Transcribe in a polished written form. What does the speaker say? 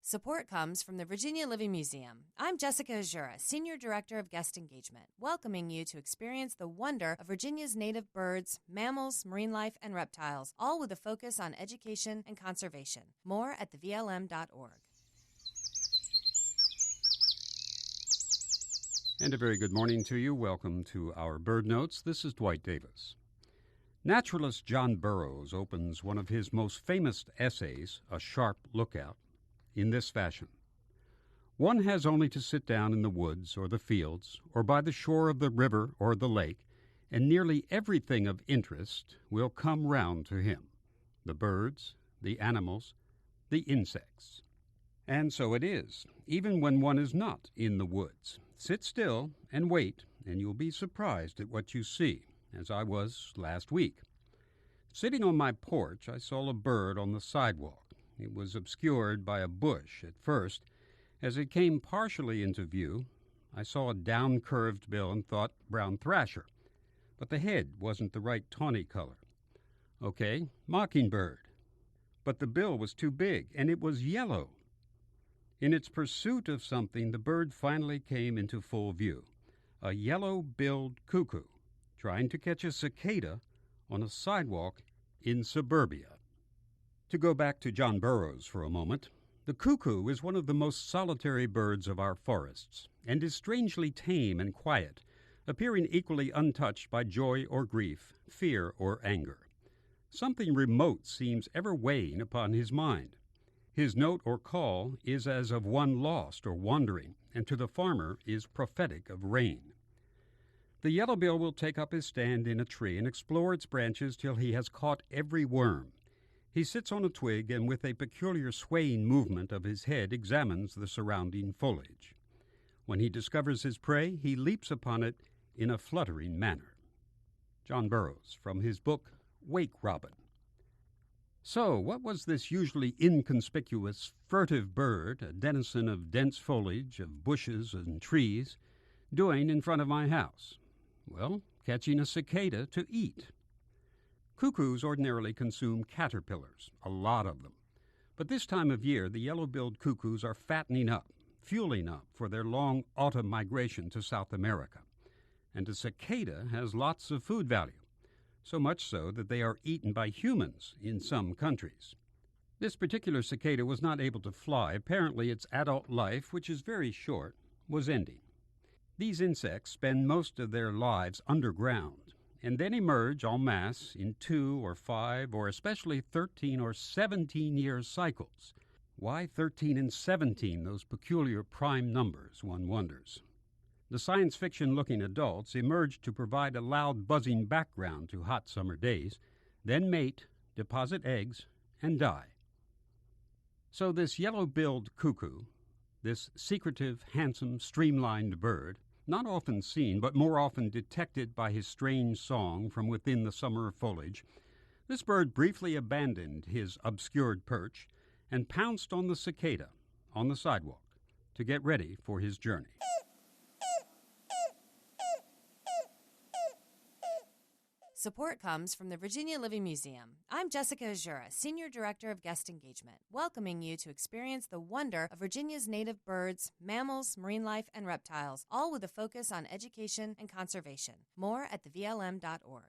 Support comes from the Virginia Living Museum. I'm Jessica Azura, Senior Director of Guest Engagement, welcoming you to experience the wonder of Virginia's native birds, mammals, marine life, and reptiles, all with a focus on education and conservation. More at thevlm.org. And a very good morning to you. Welcome to our Bird Notes. This is Dwight Davis. Naturalist John Burrow opens one of his most famous essays, A Sharp Lookout, in this fashion. One has only to sit down in the woods or the fields or by the shore of the river or the lake, and nearly everything of interest will come round to him. The birds, the animals, the insects. And so it is, even when one is not in the woods. Sit still and wait, and you'll be surprised at what you see, as I was last week. Sitting on my porch, I saw a bird on the sidewalk. It was obscured by a bush at first. As it came partially into view, I saw a down-curved bill and thought brown thrasher. But the head wasn't the right tawny color. Okay, mockingbird. But the bill was too big, and it was yellow. In its pursuit of something, the bird finally came into full view. A yellow-billed cuckoo, trying to catch a cicada on a sidewalk in suburbia. To go back to John Burrow for a moment, the cuckoo is one of the most solitary birds of our forests, and is strangely tame and quiet, appearing equally untouched by joy or grief, fear or anger. Something remote seems ever weighing upon his mind. His note or call is as of one lost or wandering, and to the farmer is prophetic of rain. The yellowbill will take up his stand in a tree and explore its branches till he has caught every worm. He sits on a twig and with a peculiar swaying movement of his head examines the surrounding foliage. When he discovers his prey, he leaps upon it in a fluttering manner. John Burrow, from his book Wake Robin. So, what was this usually inconspicuous, furtive bird, a denizen of dense foliage, of bushes and trees, doing in front of my house? Well, catching a cicada to eat. Cuckoos ordinarily consume caterpillars, a lot of them. But this time of year, the yellow-billed cuckoos are fattening up, fueling up for their long autumn migration to South America. And a cicada has lots of food value, so much so that they are eaten by humans in some countries. This particular cicada was not able to fly. Apparently its adult life, which is very short, was ending. These insects spend most of their lives underground, and then emerge en masse in 2 or 5 or especially 13 or 17-year cycles. Why 13 and 17, those peculiar prime numbers, one wonders. The science fiction-looking adults emerge to provide a loud buzzing background to hot summer days, then mate, deposit eggs, and die. So this yellow-billed cuckoo, this secretive, handsome, streamlined bird, not often seen, but more often detected by his strange song from within the summer foliage, this bird briefly abandoned his obscured perch and pounced on the cicada on the sidewalk to get ready for his journey. Support comes from the Virginia Living Museum. I'm Jessica Azura, Senior Director of Guest Engagement, welcoming you to experience the wonder of Virginia's native birds, mammals, marine life, and reptiles, all with a focus on education and conservation. More at thevlm.org.